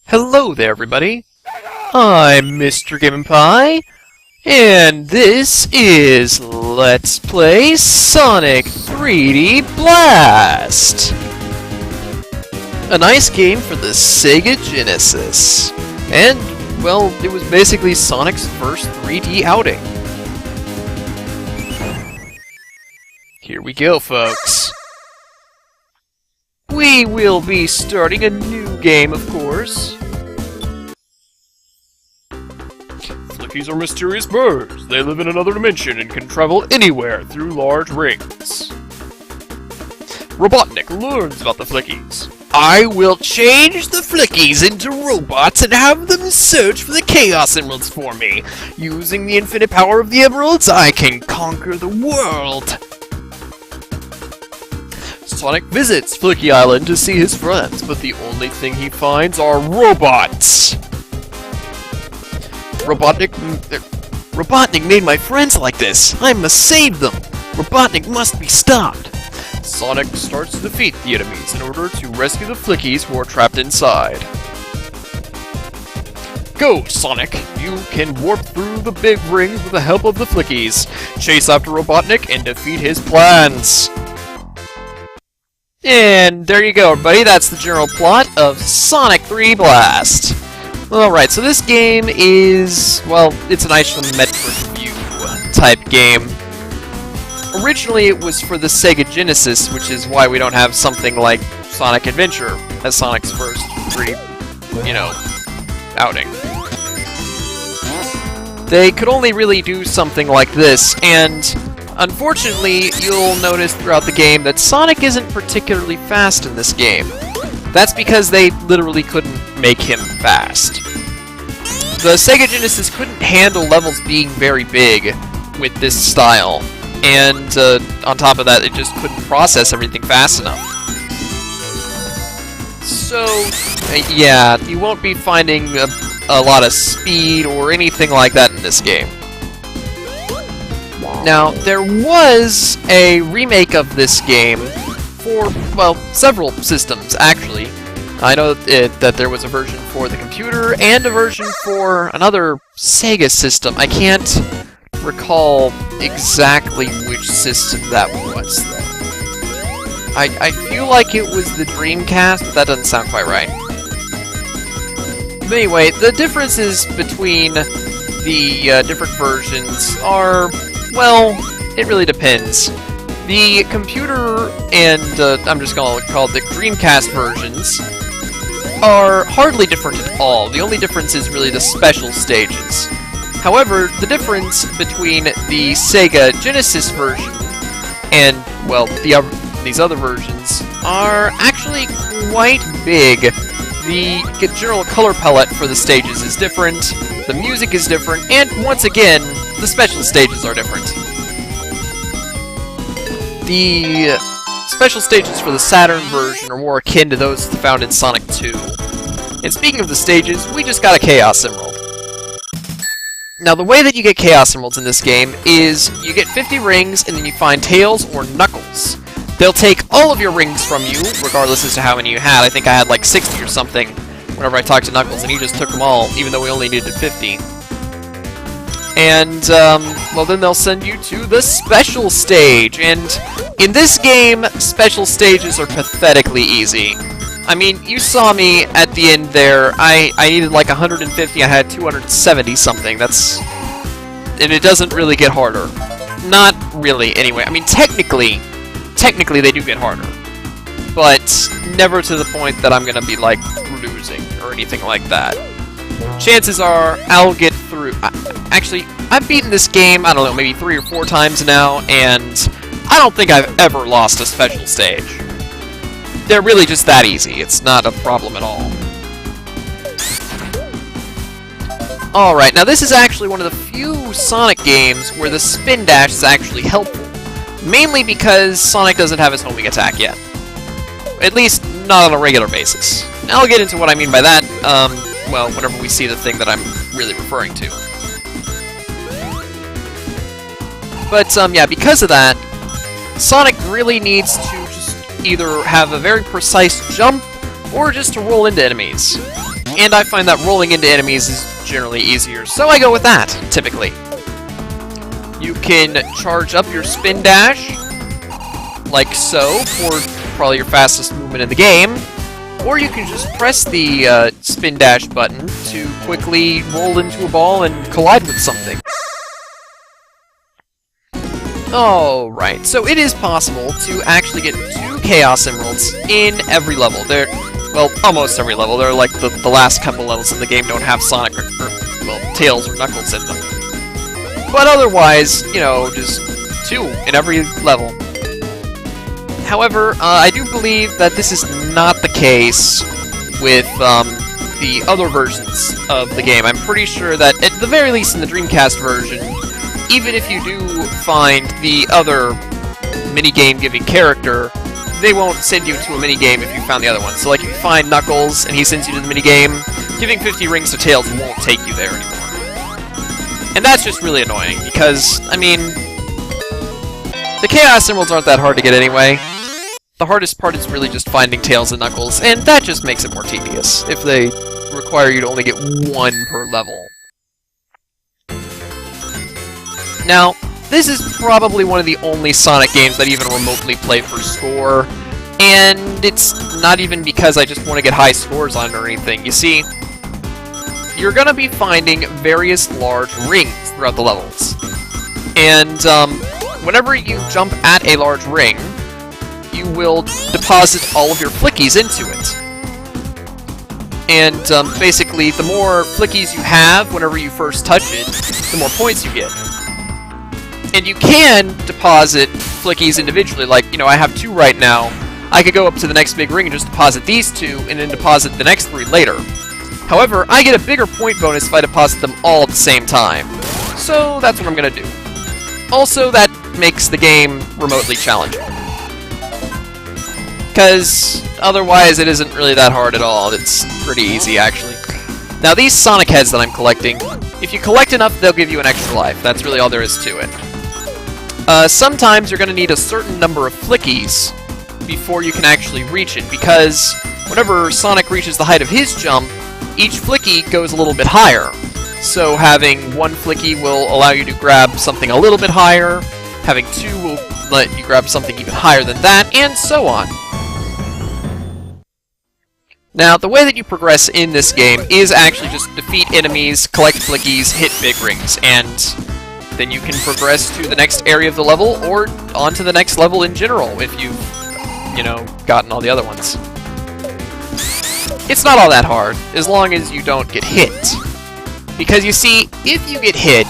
Hello there, everybody. I'm Mr. Game & Pie, and this is Let's Play Sonic 3D Blast! A nice game for the Sega Genesis. And, well, it was basically Sonic's first 3D outing. Here we go, folks. We will be starting a new game, of course. Flickies are mysterious birds. They live in another dimension and can travel anywhere through large rings. Robotnik learns about the Flickies. I will change the Flickies into robots and have them search for the Chaos Emeralds for me. Using the infinite power of the Emeralds, I can conquer the world. Sonic visits Flicky Island to see his friends, but the only thing he finds are robots. Robotnik made my friends like this. I must save them. Robotnik must be stopped. Sonic starts to defeat the enemies in order to rescue the Flickies who are trapped inside. Go, Sonic! You can warp through the big rings with the help of the Flickies. Chase after Robotnik and defeat his plans. And there you go, everybody. That's the general plot of Sonic 3D Blast. Alright, so this game is, well, it's an isometric view type game. Originally, it was for the Sega Genesis, which is why we don't have something like Sonic Adventure as Sonic's first 3D, outing. They could only really do something like this, and unfortunately, you'll notice throughout the game that Sonic isn't particularly fast in this game. That's because they literally couldn't make him fast. The Sega Genesis couldn't handle levels being very big with this style, and on top of that, it just couldn't process everything fast enough. So, yeah, you won't be finding a lot of speed or anything like that in this game. Now, there was a remake of this game for, well, several systems, actually. I know that there was a version for the computer and a version for another Sega system. I can't recall exactly which system that was, though. I feel like it was the Dreamcast, but that doesn't sound quite right. But anyway, the differences between the different versions are, well, it really depends. The computer and, I'm just gonna call it the Dreamcast versions, are hardly different at all. The only difference is really the special stages. However, the difference between the Sega Genesis version and, well, these other versions are actually quite big. The general color palette for the stages is different, the music is different, and once again, the special stages are different. The special stages for the Saturn version are more akin to those found in Sonic 2. And speaking of the stages, we just got a Chaos Emerald. Now, the way that you get Chaos Emeralds in this game is you get 50 rings, and then you find Tails or Knuckles. They'll take all of your rings from you, regardless as to how many you had. I think I had like 60 or something whenever I talked to Knuckles, and he just took them all, even though we only needed 50. And, well, then they'll send you to the special stage, and in this game, special stages are pathetically easy. I mean, you saw me at the end there. I needed like 150, I had 270 something. And it doesn't really get harder. Not really, anyway. I mean, technically they do get harder. But never to the point that I'm gonna be, like, losing or anything like that. Chances are I'll get through. Actually, I've beaten this game, I don't know, maybe 3 or 4 times now, and I don't think I've ever lost a special stage. They're really just that easy. It's not a problem at all. Alright, now this is actually one of the few Sonic games where the spin dash is actually helpful. Mainly because Sonic doesn't have his homing attack yet. At least, not on a regular basis. Now I'll get into what I mean by that, well, whenever we see the thing that I'm really referring to. But, yeah, because of that, Sonic really needs to just either have a very precise jump, or just to roll into enemies. and I find that rolling into enemies is generally easier, so I go with that, typically. You can charge up your spin dash, like so, for probably your fastest movement in the game, or you can just press the spin dash button to quickly roll into a ball and collide with something. Alright, so it is possible to actually get 2 Chaos Emeralds in every level. Well, almost every level. They're like the last couple levels in the game don't have Sonic or well, Tails or Knuckles in them. But otherwise, you know, just 2 in every level. However, I do believe that this is not the case with the other versions of the game. I'm pretty sure that, at the very least in the Dreamcast version, even if you do find the other minigame-giving character, they won't send you to a minigame if you found the other one. So, like, if you find Knuckles and he sends you to the minigame, giving 50 rings to Tails won't take you there anymore. And that's just really annoying, because, I mean, the Chaos Emeralds aren't that hard to get anyway. The hardest part is really just finding Tails and Knuckles, and that just makes it more tedious, if they require you to only get 1 per level. Now, this is probably one of the only Sonic games that even remotely play for score, and it's not even because I just want to get high scores on it or anything. You see, you're going to be finding various large rings throughout the levels. And whenever you jump at a large ring, you will deposit all of your flickies into it. And basically, the more flickies you have whenever you first touch it, the more points you get. And you can deposit flickies individually, like, you know, I have 2 right now. I could go up to the next big ring and just deposit these 2, and then deposit the next 3 later. However, I get a bigger point bonus if I deposit them all at the same time. So that's what I'm gonna do. Also, that makes the game remotely challenging. Because otherwise it isn't really that hard at all. It's pretty easy, actually. Now, these Sonic heads that I'm collecting, if you collect enough, they'll give you an extra life. That's really all there is to it. Sometimes you're going to need a certain number of flickies before you can actually reach it, because whenever Sonic reaches the height of his jump, each flicky goes a little bit higher. So having 1 flicky will allow you to grab something a little bit higher, having 2 will let you grab something even higher than that, and so on. Now, the way that you progress in this game is actually just defeat enemies, collect flickies, hit big rings, and then you can progress to the next area of the level, or on to the next level in general, if you've, you know, gotten all the other ones. It's not all that hard, as long as you don't get hit. Because you see, if you get hit,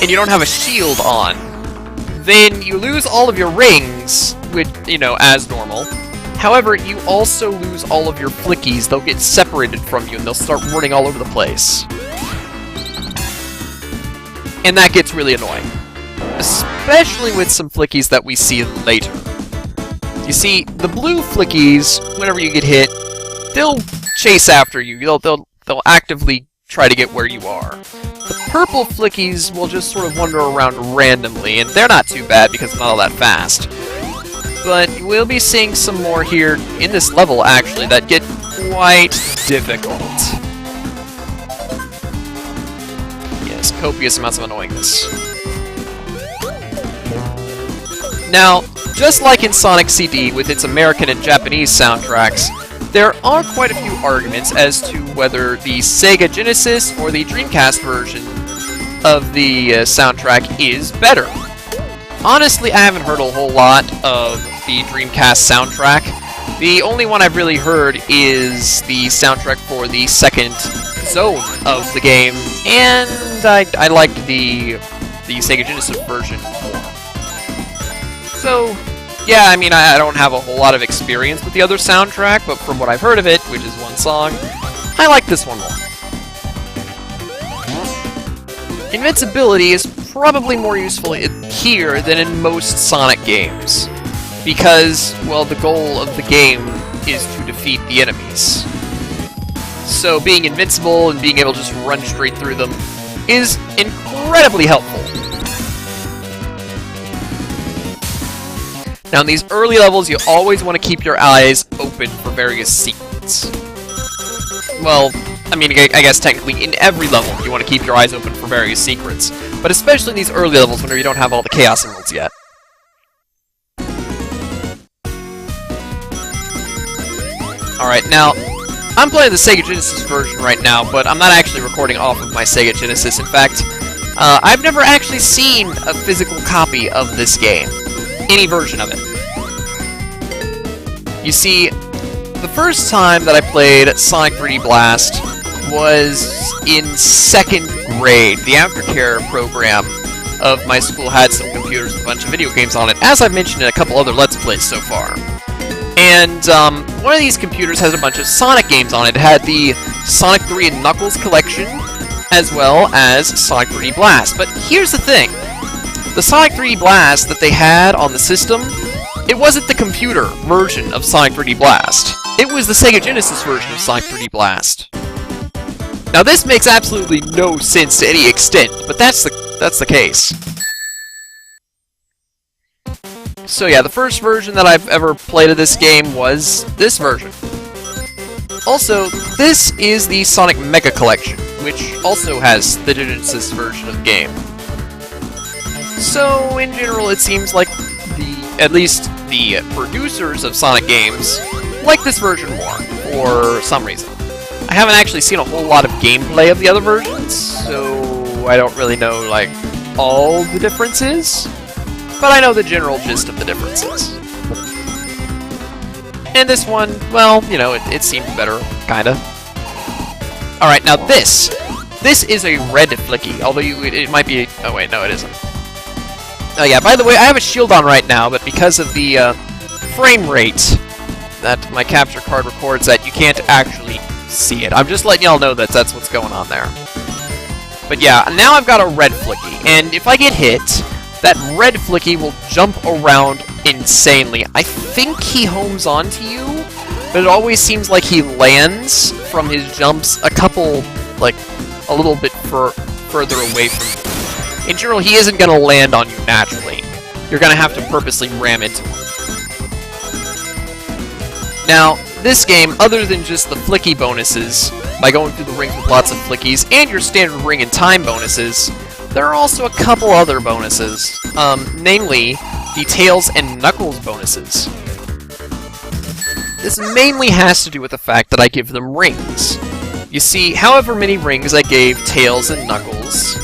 and you don't have a shield on, then you lose all of your rings, which, you know, as normal. However, you also lose all of your flickies. They'll get separated from you, and they'll start running all over the place. And that gets really annoying. Especially with some flickies that we see later. You see, the blue flickies, whenever you get hit, they'll chase after you. They'll actively try to get where you are. The purple flickies will just sort of wander around randomly, and they're not too bad because they're not all that fast. But we'll be seeing some more here in this level, actually, that get quite difficult. Yes, copious amounts of annoyingness. Now, just like in Sonic CD with its American and Japanese soundtracks, there are quite a few arguments as to whether the Sega Genesis or the Dreamcast version of the soundtrack is better. Honestly, I haven't heard a whole lot of the Dreamcast soundtrack. The only one I've really heard is the soundtrack for the second zone of the game, and I liked the Sega Genesis version more. So, yeah, I mean, I don't have a whole lot of experience with the other soundtrack, but from what I've heard of it, which is one song, I like this one more. Invincibility is probably more useful here than in most Sonic games, because, well, the goal of the game is to defeat the enemies. So being invincible and being able to just run straight through them is incredibly helpful. Now, in these early levels, you always want to keep your eyes open for various secrets. Well, I mean, I guess technically in every level you want to keep your eyes open for various secrets, but especially in these early levels when you don't have all the Chaos Emeralds yet. Alright, now, I'm playing the Sega Genesis version right now, but I'm not actually recording off of my Sega Genesis. In fact, I've never actually seen a physical copy of this game. Any version of it. You see, the first time that I played Sonic 3D Blast was in 2nd grade. The aftercare program of my school had some computers with a bunch of video games on it, as I've mentioned in a couple other Let's Plays so far. And one of these computers has a bunch of Sonic games on it. It had the Sonic 3 and Knuckles collection, as well as Sonic 3D Blast. But here's the thing. The Sonic 3D Blast that they had on the system, it wasn't the computer version of Sonic 3D Blast. It was the Sega Genesis version of Sonic 3D Blast. Now this makes absolutely no sense to any extent, but that's the case. So yeah, the first version that I've ever played of this game was this version. Also, this is the Sonic Mega Collection, which also has the Genesis version of the game. So, in general, it seems like at least the producers of Sonic games like this version more, for some reason. I haven't actually seen a whole lot of gameplay of the other versions, so I don't really know, like, all the differences. But I know the general gist of the differences. And this one, well, you know, it seemed better, kinda. Alright, now this is a red flicky, although it might be... Oh wait, no it isn't. Oh yeah, by the way, I have a shield on right now, but because of the frame rate that my capture card records that, you can't actually see it. I'm just letting y'all know that that's what's going on there. But yeah, now I've got a red flicky, and if I get hit, that red flicky will jump around insanely. I think he homes onto you, but it always seems like he lands from his jumps a little bit further away from you. In general, he isn't going to land on you naturally. You're going to have to purposely ram into him. Now, this game, other than just the flicky bonuses, by going through the rings with lots of flickies, and your standard ring and time bonuses, there are also a couple other bonuses, namely the Tails and Knuckles bonuses. This mainly has to do with the fact that I give them rings. You see, however many rings I gave Tails and Knuckles,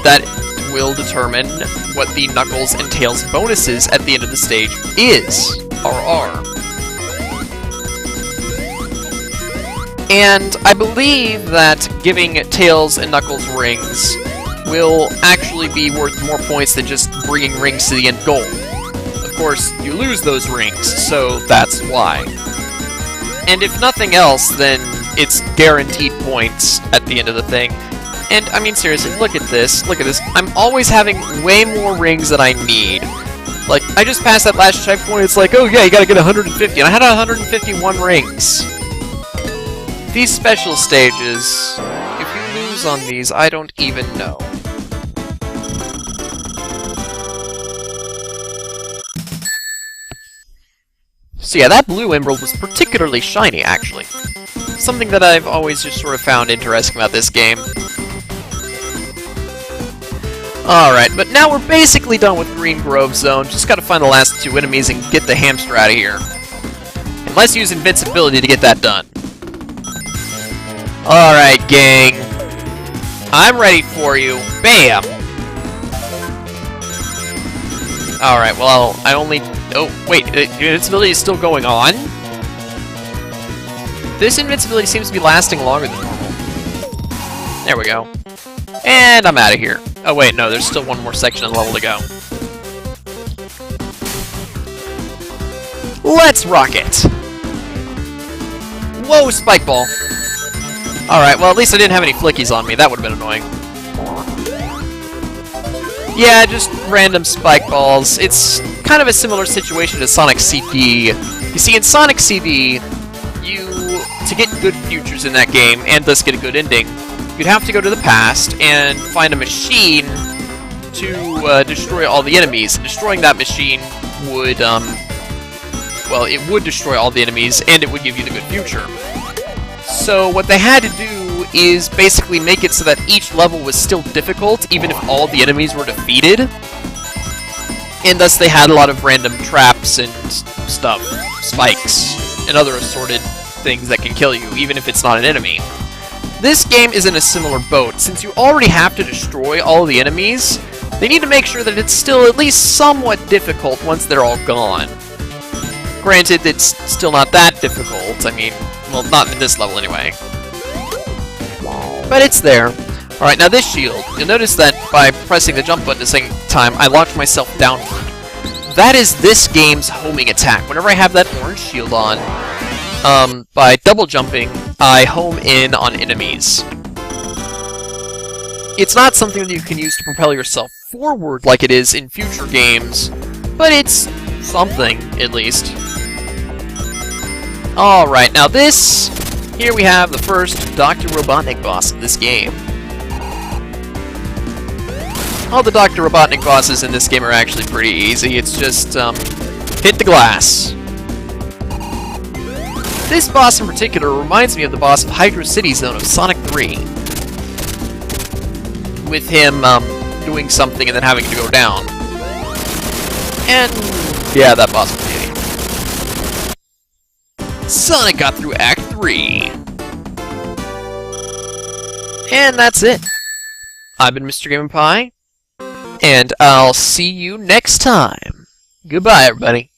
that will determine what the Knuckles and Tails bonuses at the end of the stage are. And I believe that giving Tails and Knuckles rings will actually be worth more points than just bringing rings to the end goal. Of course, you lose those rings, so that's why. And if nothing else, then it's guaranteed points at the end of the thing. And, I mean, seriously, look at this. I'm always having way more rings than I need. Like, I just passed that last checkpoint, it's like, oh yeah, you gotta get 150, and I had 151 rings. These special stages, if you lose on these, I don't even know. So yeah, that blue emerald was particularly shiny, actually. Something that I've always just sort of found interesting about this game. Alright, but now we're basically done with Green Grove Zone. Just gotta find the last two enemies and get the hamster out of here. And let's use invincibility to get that done. Alright, gang. I'm ready for you. Bam! Alright, well, I only... Oh, wait, invincibility is still going on? This invincibility seems to be lasting longer than normal. There we go. And I'm out of here. Oh wait, no, there's still one more section of the level to go. Let's rock it! Whoa, spike ball! Alright, well at least I didn't have any flickies on me, that would have been annoying. Yeah, just random spike balls. It's kind of a similar situation to Sonic CD. You see, in Sonic CD, to get good futures in that game, and thus get a good ending, you'd have to go to the past and find a machine to destroy all the enemies. Destroying that machine would, well, it would destroy all the enemies, and it would give you the good future. So what they had to do is basically make it so that each level was still difficult, even if all the enemies were defeated. And thus they had a lot of random traps and stuff, spikes, and other assorted things that can kill you, even if it's not an enemy. This game is in a similar boat. Since you already have to destroy all the enemies, they need to make sure that it's still at least somewhat difficult once they're all gone. Granted, it's still not that difficult. I mean, well, not in this level anyway. But it's there. Alright, now this shield. You'll notice that by pressing the jump button at the same time, I launch myself downward. That is this game's homing attack. Whenever I have that orange shield on, by double jumping, I home in on enemies. It's not something that you can use to propel yourself forward like it is in future games, but it's something, at least. Alright, now this... Here we have the first Dr. Robotnik boss of this game. All the Dr. Robotnik bosses in this game are actually pretty easy. It's just, hit the glass. This boss in particular reminds me of the boss of Hydro City Zone of Sonic 3. With him, doing something and then having to go down. And, yeah, that boss was easy. Sonic got through Act 3. And that's it. I've been Mr. Game & Pie, and I'll see you next time. Goodbye, everybody.